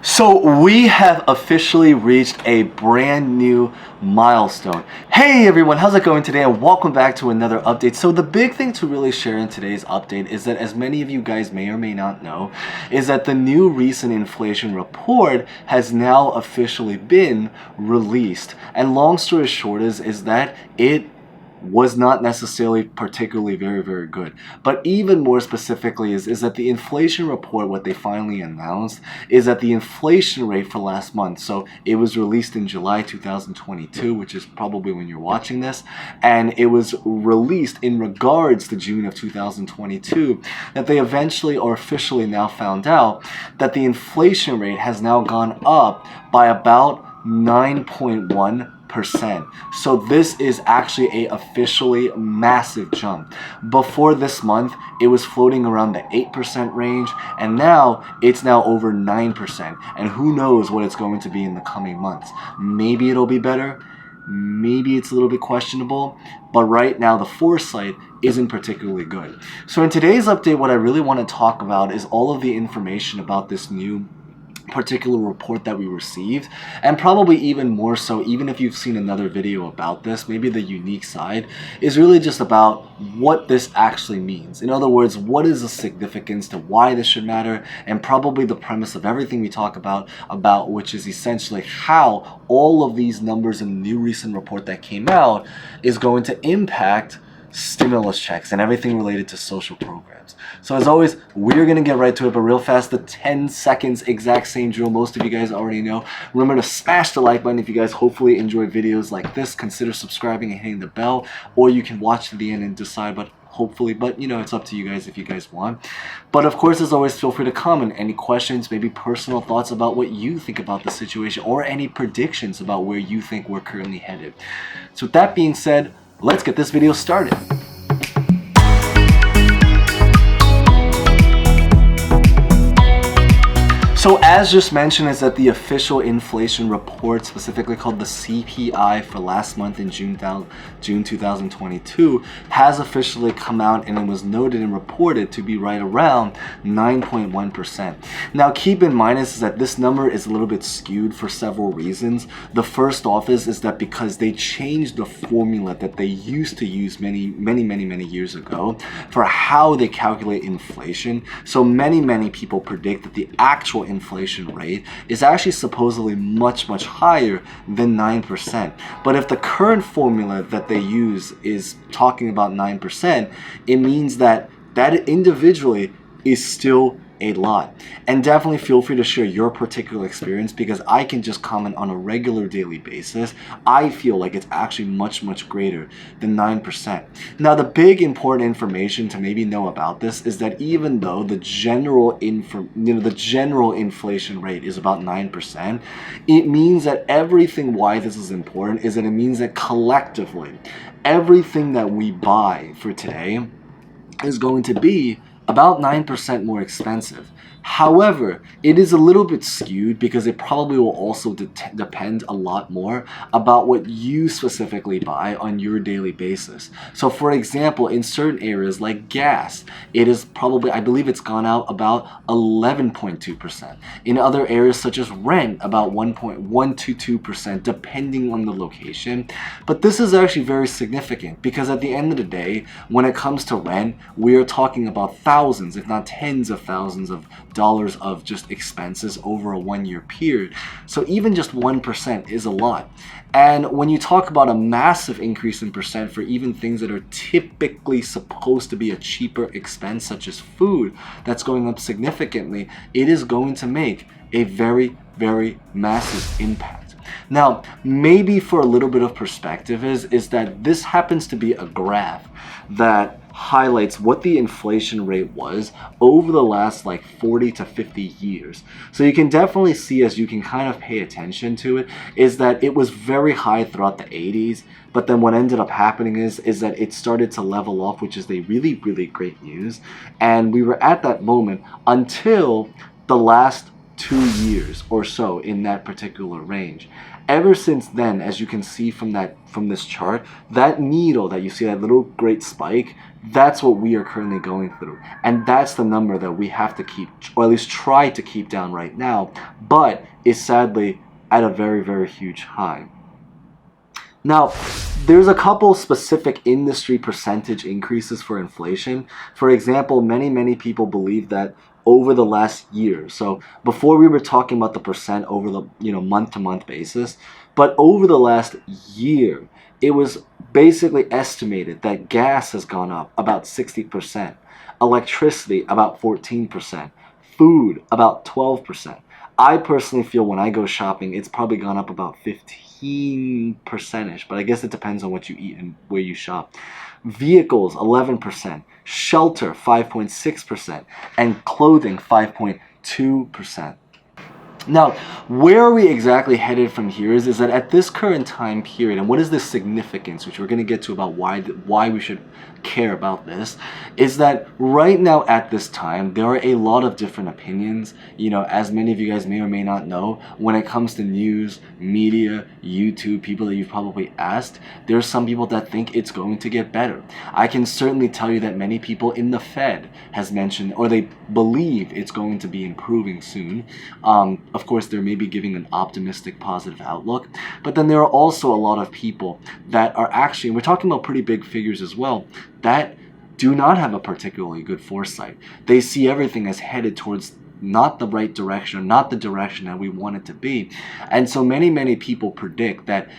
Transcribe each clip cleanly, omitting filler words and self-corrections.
So we have officially reached a brand new milestone. Hey everyone, how's it going today? And welcome back to another update. So the big thing to really share in today's update is that, as many of you guys may or may not know, is that the new recent inflation report has now officially been released. And long story short is that it was not necessarily particularly very good. But even more specifically is that the inflation report, what they finally announced, is that the inflation rate for last month, so it was released in July 2022, which is probably when you're watching this, and it was released in regards to June of 2022, that they eventually or officially now found out that the inflation rate has now gone up by about 9.1%. So this is actually a officially massive jump. Before this month, it was floating around the 8% range, and now it's now over 9%. And who knows what it's going to be in the coming months. Maybe it'll be better, maybe it's a little bit questionable, but right now the foresight isn't particularly good. So in today's update, what I really want to talk about is all of the information about this new particular report that we received, and probably even more so, even if you've seen another video about this, maybe the unique side is really just about what this actually means. In other words, what is the significance to why this should matter, and probably the premise of everything we talk about which is essentially how all of these numbers in the new recent report that came out is going to impact stimulus checks and everything related to social programs. So as always, we're going to get right to it, but real fast, the 10 seconds exact same drill most of you guys already know. Remember to smash the like button if you guys hopefully enjoy videos like this. Consider subscribing and hitting the bell, or you can watch to the end and decide, but you know, it's up to you guys if you guys want. But of course, as always, feel free to comment any questions, maybe personal thoughts about what you think about the situation, or any predictions about where you think we're currently headed. So with that being said, let's get this video started. So as just mentioned, is that the official inflation report, specifically called the CPI for last month in June 2022, has officially come out, and it was noted and reported to be right around 9.1%. Now keep in mind is that this number is a little bit skewed for several reasons. The first off is that because they changed the formula that they used to use many years ago for how they calculate inflation. So many people predict that the actual inflation rate is actually supposedly much higher than 9%. But if the current formula that they use is talking about 9%, it means that individually is still a lot. And definitely feel free to share your particular experience, because I can just comment on a regular daily basis. I feel like it's actually much greater than 9%. Now the big important information to maybe know about this is that even though the general inflation rate is about 9%, it means that everything, why this is important is that it means that collectively everything that we buy for today is going to be about 9% more expensive. However, it is a little bit skewed because it probably will also depend a lot more about what you specifically buy on your daily basis. So for example, in certain areas like gas, it is probably, I believe it's gone out about 11.2%. In other areas such as rent, about 1.122%, depending on the location. But this is actually very significant, because at the end of the day, when it comes to rent, we are talking about thousands, if not tens of thousands of dollars of just expenses over a 1-year period. So even just 1% is a lot. And when you talk about a massive increase in percent for even things that are typically supposed to be a cheaper expense, such as food, that's going up significantly, it is going to make a very massive impact. Now, maybe for a little bit of perspective is that this happens to be a graph that highlights what the inflation rate was over the last like 40 to 50 years. So you can definitely see, as you can kind of pay attention to it, is that it was very high throughout the 80s, but then what ended up happening is that it started to level off, which is the really great news. And we were at that moment until the last 2 years or so in that particular range. Ever since then, as you can see from this chart, that needle that you see, that little great spike, that's what we are currently going through. And that's the number that we have to keep, or at least try to keep down right now, but is sadly at a very, very huge high. Now, there's a couple specific industry percentage increases for inflation. For example, many people believe that over the last year, so before we were talking about the percent over the month-to-month basis, but over the last year, it was basically estimated that gas has gone up about 60%, electricity about 14%, food about 12%. I personally feel when I go shopping, it's probably gone up about 15%ish, but I guess it depends on what you eat and where you shop. Vehicles, 11%, shelter, 5.6%, and clothing, 5.2%. Now, where are we exactly headed from here is that at this current time period, and what is the significance, which we're going to get to about why we should care about this, is that right now at this time, there are a lot of different opinions, as many of you guys may or may not know, when it comes to news, media, YouTube, people that you've probably asked, there are some people that think it's going to get better. I can certainly tell you that many people in the Fed has mentioned, or they believe it's going to be improving soon. Of course, they're maybe giving an optimistic, positive outlook, but then there are also a lot of people that are actually, and we're talking about pretty big figures as well, that do not have a particularly good foresight. They see everything as headed towards not the right direction, or not the direction that we want it to be. And so many people predict that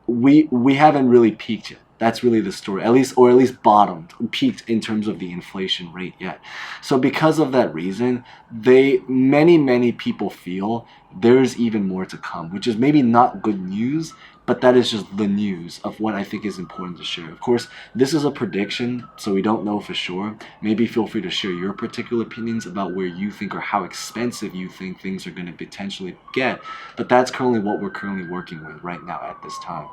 we haven't really peaked yet. That's really the story, at least bottomed, peaked in terms of the inflation rate yet. So because of that reason, many people feel there's even more to come, which is maybe not good news, but that is just the news of what I think is important to share. Of course, this is a prediction, so we don't know for sure. Maybe feel free to share your particular opinions about where you think or how expensive you think things are going to potentially get, but that's currently what we're currently working with right now at this time.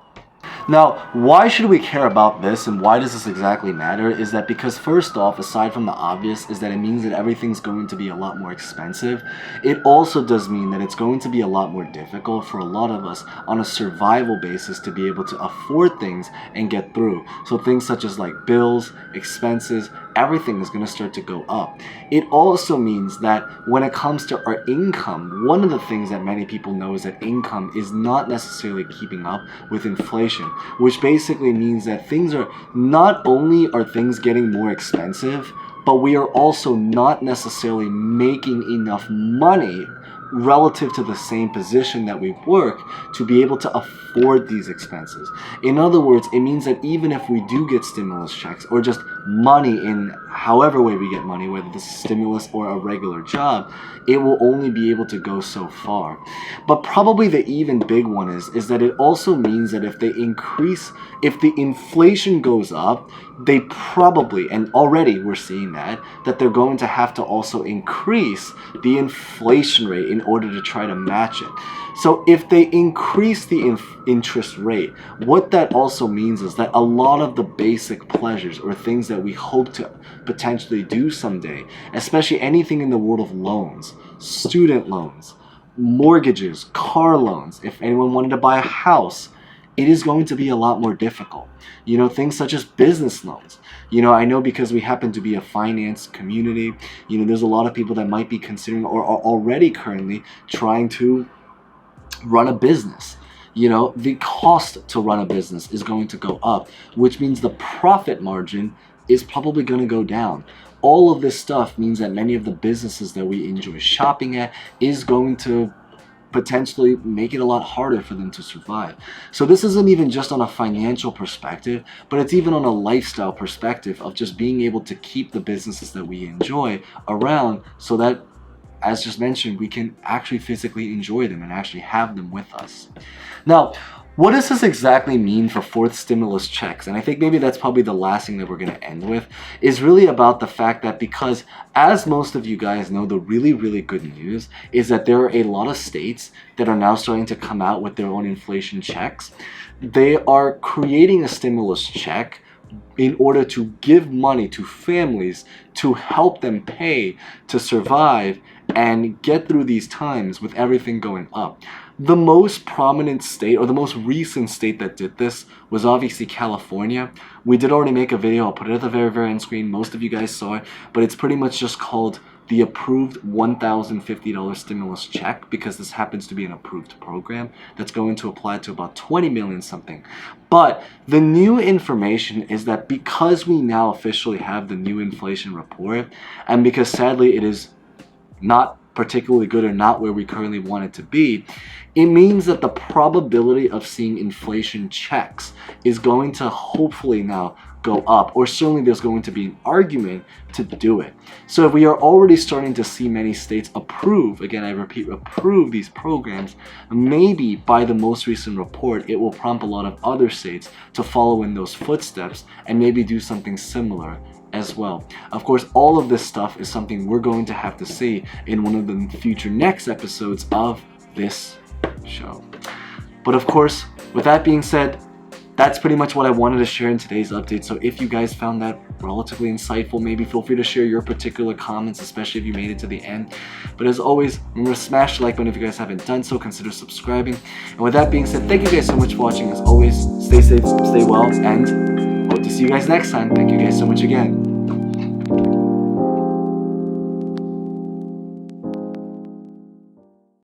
Now, why should we care about this and why does this exactly matter is that because first off, aside from the obvious, is that it means that everything's going to be a lot more expensive. It also does mean that it's going to be a lot more difficult for a lot of us on a survival basis to be able to afford things and get through. So things such as like bills, expenses, everything is going to start to go up. It also means that when it comes to our income, one of the things that many people know is that income is not necessarily keeping up with inflation, which basically means that things are not only are things getting more expensive, but we are also not necessarily making enough money relative to the same position that we work to be able to afford these expenses. In other words, it means that even if we do get stimulus checks or just money in however way we get money, whether this is stimulus or a regular job, it will only be able to go so far. But probably the even big one is that it also means that if the inflation goes up, they probably, and already we're seeing that they're going to have to also increase the inflation rate in order to try to match it. So if they increase the interest rate, what that also means is that a lot of the basic pleasures or things that we hope to potentially do someday, especially anything in the world of loans, student loans, mortgages, car loans, if anyone wanted to buy a house, it is going to be a lot more difficult. Things such as business loans. I know because we happen to be a finance community, there's a lot of people that might be considering or are already currently trying to run a business. The cost to run a business is going to go up, which means the profit margin is probably going to go down. All of this stuff means that many of the businesses that we enjoy shopping at is going to potentially make it a lot harder for them to survive. So this isn't even just on a financial perspective, but it's even on a lifestyle perspective of just being able to keep the businesses that we enjoy around so that, as just mentioned, we can actually physically enjoy them and actually have them with us. Now, what does this exactly mean for fourth stimulus checks? And I think maybe that's probably the last thing that we're going to end with, is really about the fact that because, as most of you guys know, the really good news is that there are a lot of states that are now starting to come out with their own inflation checks. They are creating a stimulus check in order to give money to families to help them pay to survive and get through these times with everything going up. The most prominent state, or the most recent state that did this, was obviously California. We did already make a video. I'll put it at the very end screen. Most of you guys saw it, but it's pretty much just called the approved $1,050 stimulus check, because this happens to be an approved program that's going to apply to about 20 million something. But the new information is that because we now officially have the new inflation report, and because sadly it is not particularly good, or not where we currently want it to be, it means that the probability of seeing inflation checks is going to hopefully now go up, or certainly there's going to be an argument to do it. So if we are already starting to see many states approve, again I repeat, approve these programs, maybe by the most recent report it will prompt a lot of other states to follow in those footsteps and maybe do something similar as well. Of course, all of this stuff is something we're going to have to see in one of the future next episodes of this show. But of course, with that being said, that's pretty much what I wanted to share in today's update. So if you guys found that relatively insightful, maybe feel free to share your particular comments, especially if you made it to the end. But as always, remember to smash the like button if you guys haven't done so. Consider subscribing. And with that being said, thank you guys so much for watching. As always, stay safe, stay well, and hope to see you guys next time. Thank you guys so much again.